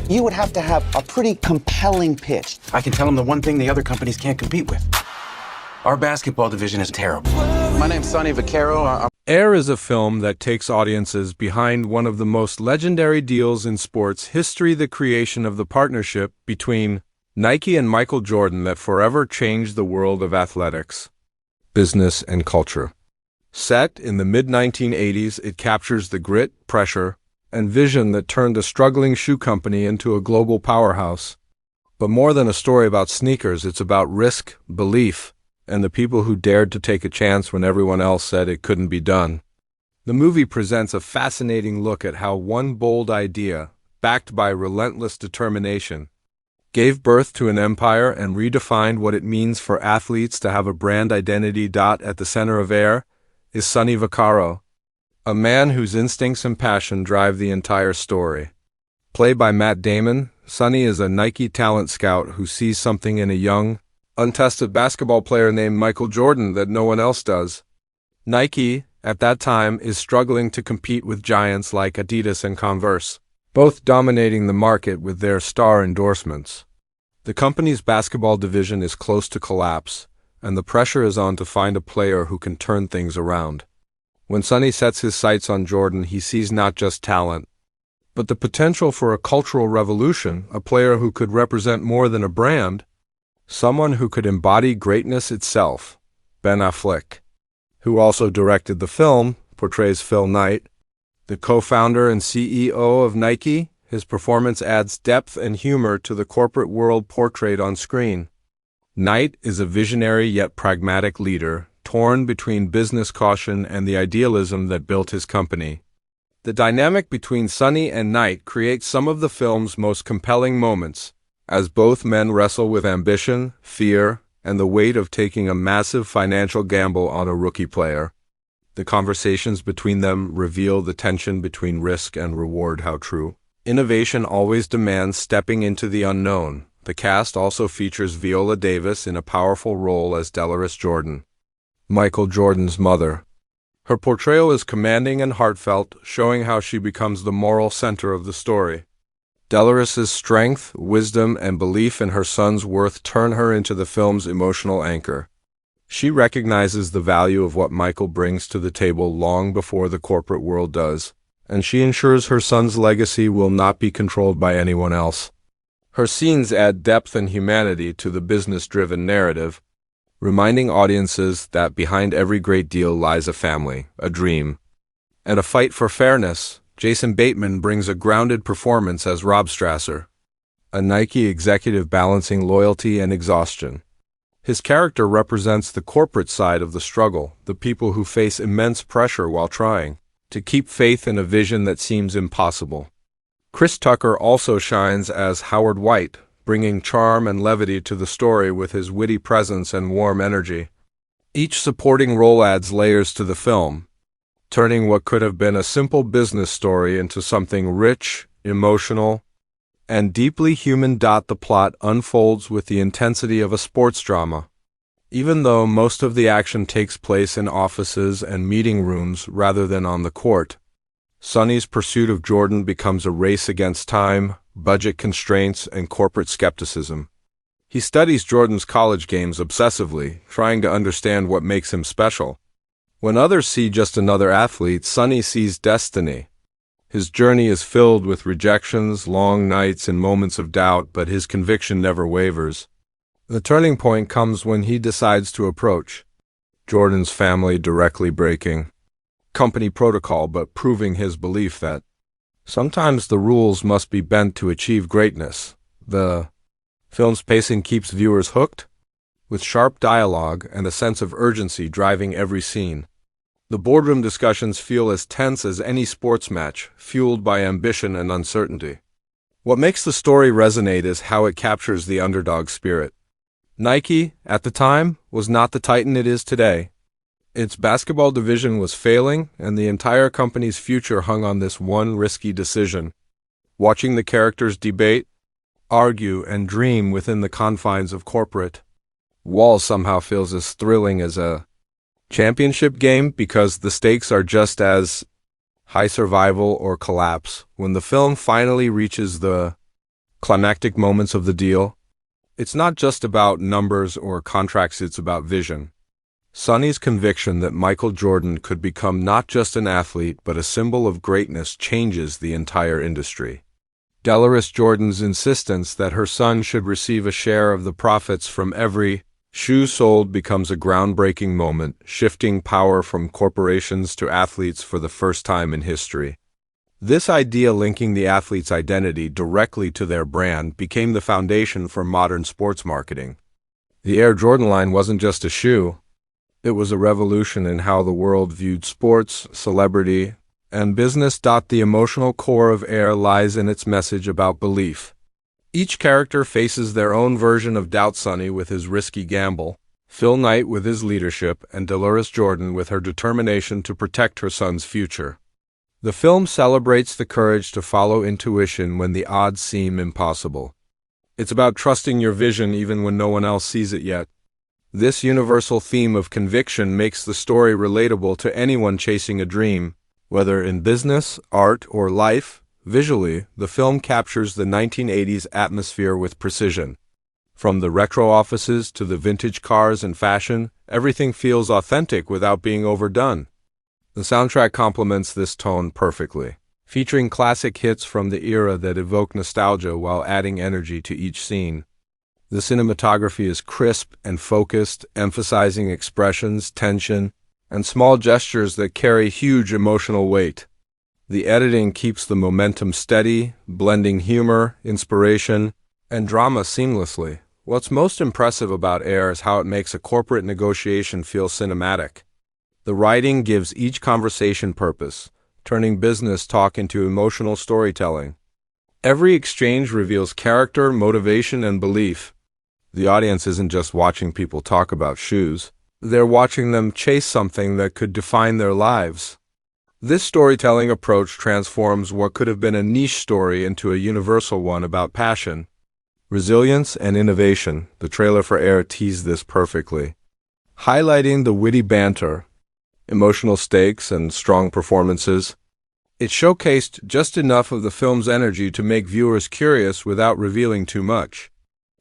you would have to have a pretty compelling pitch. I can tell them the one thing the other companies can't compete with. Our basketball division is terrible. My name's Sonny Vaccaro. Air is a film that takes audiences behind one of the most legendary deals in sports history, the creation of the partnership between Nike and Michael Jordan that forever changed the world of athletics, business, and culture. Set in the mid-1980s, it captures the grit, pressure, and vision that turned a struggling shoe company into a global powerhouse. But more than a story about sneakers, it's about risk, belief, and the people who dared to take a chance when everyone else said it couldn't be done. The movie presents a fascinating look at how one bold idea, backed by relentless determination, gave birth to an empire and redefined what it means for athletes to have a brand identity. At the center of Air is Sonny Vaccaro, a man whose instincts and passion drive the entire story. Played by Matt Damon, Sonny is a Nike talent scout who sees something in a young, untested basketball player named Michael Jordan that no one else does. Nike, at that time, is struggling to compete with giants like Adidas and Converse, both dominating the market with their star endorsements. The company's basketball division is close to collapse, and the pressure is on to find a player who can turn things around. When Sonny sets his sights on Jordan, he sees not just talent, but the potential for a cultural revolution, a player who could represent more than a brand, someone who could embody greatness itself. Ben Affleck, who also directed the film, portrays Phil Knight, the co-founder and CEO of Nike. His performance adds depth and humor to the corporate world portrayed on screen. Knight is a visionary yet pragmatic leader, torn between business caution and the idealism that built his company. The dynamic between Sonny and Knight creates some of the film's most compelling moments, as both men wrestle with ambition, fear, and the weight of taking a massive financial gamble on a rookie player. The conversations between them reveal the tension between risk and reward. How true. Innovation always demands stepping into the unknown. The cast also features Viola Davis in a powerful role as Delores Jordan, Michael Jordan's mother. Her portrayal is commanding and heartfelt, showing how she becomes the moral center of the story. Dolores's strength, wisdom, and belief in her son's worth turn her into the film's emotional anchor. She recognizes the value of what Michael brings to the table long before the corporate world does, and she ensures her son's legacy will not be controlled by anyone else. Her scenes add depth and humanity to the business-driven narrative, reminding audiences that behind every great deal lies a family, a dream, and a fight for fairness. Jason Bateman brings a grounded performance as Rob Strasser, a Nike executive balancing loyalty and exhaustion. His character represents the corporate side of the struggle, the people who face immense pressure while trying to keep faith in a vision that seems impossible. Chris Tucker also shines as Howard White, bringing charm and levity to the story with his witty presence and warm energy. Each supporting role adds layers to the film, turning what could have been a simple business story into something rich, emotional, and deeply human. The plot unfolds with the intensity of a sports drama. Even though most of the action takes place in offices and meeting rooms rather than on the court, Sonny's pursuit of Jordan becomes a race against time, budget constraints, and corporate skepticism. He studies Jordan's college games obsessively, trying to understand what makes him special. When others see just another athlete, Sonny sees destiny. His journey is filled with rejections, long nights, and moments of doubt, but his conviction never wavers. The turning point comes when he decides to approach Jordan's family directly, breaking company protocol but proving his belief that sometimes the rules must be bent to achieve greatness. The film's pacing keeps viewers hooked, with sharp dialogue and a sense of urgency driving every scene. The boardroom discussions feel as tense as any sports match, fueled by ambition and uncertainty. What makes the story resonate is how it captures the underdog spirit. Nike, at the time, was not the titan it is today. Its basketball division was failing, and the entire company's future hung on this one risky decision. Watching the characters debate, argue, and dream within the confines of corporate walls somehow feels as thrilling as a championship game, because the stakes are just as high: survival or collapse. When the film finally reaches the climactic moments of the deal. It's not just about numbers or contracts, it's about vision. Sonny's conviction that Michael Jordan could become not just an athlete but a symbol of greatness changes the entire industry. Dolores Jordan's insistence that her son should receive a share of the profits from every shoe sold becomes a groundbreaking moment, shifting power from corporations to athletes for the first time in history. This idea, linking the athlete's identity directly to their brand, became the foundation for modern sports marketing. The Air Jordan line wasn't just a shoe. It was a revolution in how the world viewed sports, celebrity, and business. The emotional core of Air lies in its message about belief. Each character faces their own version of doubt: Sonny with his risky gamble, Phil Knight with his leadership, and Dolores Jordan with her determination to protect her son's future. The film celebrates the courage to follow intuition when the odds seem impossible. It's about trusting your vision even when no one else sees it yet. This universal theme of conviction makes the story relatable to anyone chasing a dream, whether in business, art, or life. Visually, the film captures the 1980s atmosphere with precision. From the retro offices to the vintage cars and fashion, everything feels authentic without being overdone. The soundtrack complements this tone perfectly, featuring classic hits from the era that evoke nostalgia while adding energy to each scene. The cinematography is crisp and focused, emphasizing expressions, tension, and small gestures that carry huge emotional weight. The editing keeps the momentum steady, blending humor, inspiration, and drama seamlessly. What's most impressive about Air is how it makes a corporate negotiation feel cinematic. The writing gives each conversation purpose, turning business talk into emotional storytelling. Every exchange reveals character, motivation, and belief. The audience isn't just watching people talk about shoes. They're watching them chase something that could define their lives. This storytelling approach transforms what could have been a niche story into a universal one about passion, resilience, and innovation. The trailer for Air teased this perfectly, highlighting the witty banter, emotional stakes, and strong performances. It showcased just enough of the film's energy to make viewers curious without revealing too much.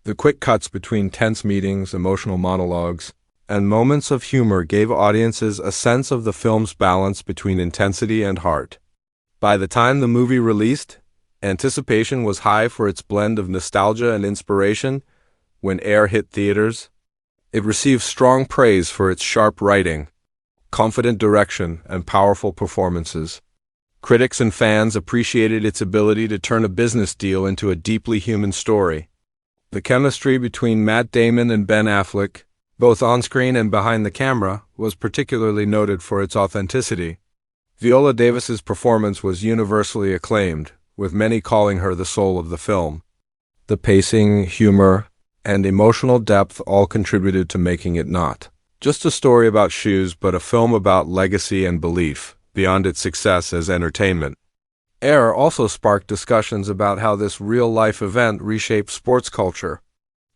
The quick cuts between tense meetings, emotional monologues, and moments of humor gave audiences a sense of the film's balance between intensity and heart. By the time the movie released, anticipation was high for its blend of nostalgia and inspiration. When Air hit theaters, it received strong praise for its sharp writing, confident direction, and powerful performances. Critics and fans appreciated its ability to turn a business deal into a deeply human story. The chemistry between Matt Damon and Ben Affleck, both on-screen and behind the camera, was particularly noted for its authenticity. Viola Davis's performance was universally acclaimed, with many calling her the soul of the film. The pacing, humor, and emotional depth all contributed to making it not just a story about shoes, but a film about legacy and belief, beyond its success as entertainment. Air also sparked discussions about how this real-life event reshaped sports culture.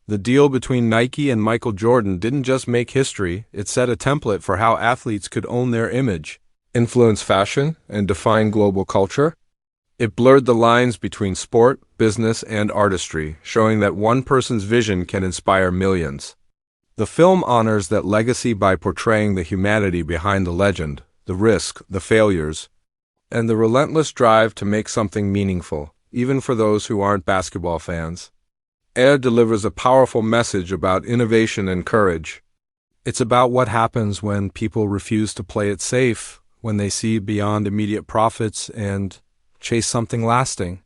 The deal between Nike and Michael Jordan didn't just make history, it set a template for how athletes could own their image, influence fashion, and define global culture. It blurred the lines between sport, business, and artistry, showing that one person's vision can inspire millions. The film honors that legacy by portraying the humanity behind the legend, the risk, the failures, and the relentless drive to make something meaningful, even for those who aren't basketball fans. Air delivers a powerful message about innovation and courage. It's about what happens when people refuse to play it safe, when they see beyond immediate profits and chase something lasting.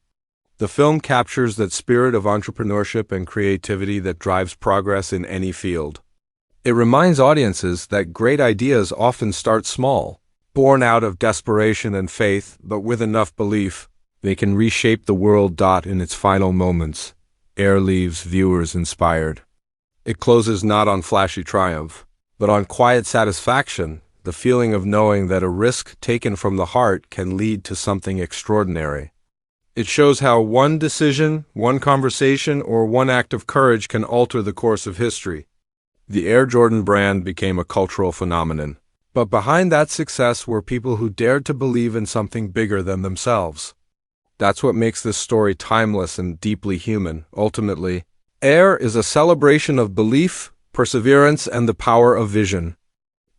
The film captures that spirit of entrepreneurship and creativity that drives progress in any field. It reminds audiences that great ideas often start small, born out of desperation and faith, but with enough belief, they can reshape the world. In its final moments, Air leaves viewers inspired. It closes not on flashy triumph, but on quiet satisfaction, the feeling of knowing that a risk taken from the heart can lead to something extraordinary. It shows how one decision, one conversation, or one act of courage can alter the course of history. The Air Jordan brand became a cultural phenomenon. But behind that success were people who dared to believe in something bigger than themselves. That's what makes this story timeless and deeply human. Ultimately, Air is a celebration of belief, perseverance, and the power of vision.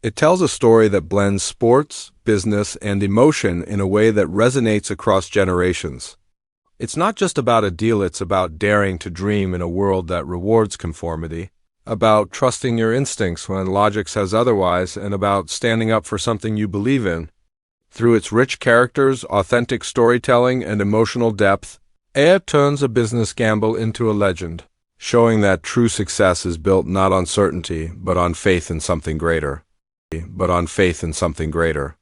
It tells a story that blends sports, business, and emotion in a way that resonates across generations. It's not just about a deal, it's about daring to dream in a world that rewards conformity, about trusting your instincts when logic says otherwise, and about standing up for something you believe in. Through its rich characters, authentic storytelling, and emotional depth, Air turns a business gamble into a legend, showing that true success is built not on certainty, but on faith in something greater.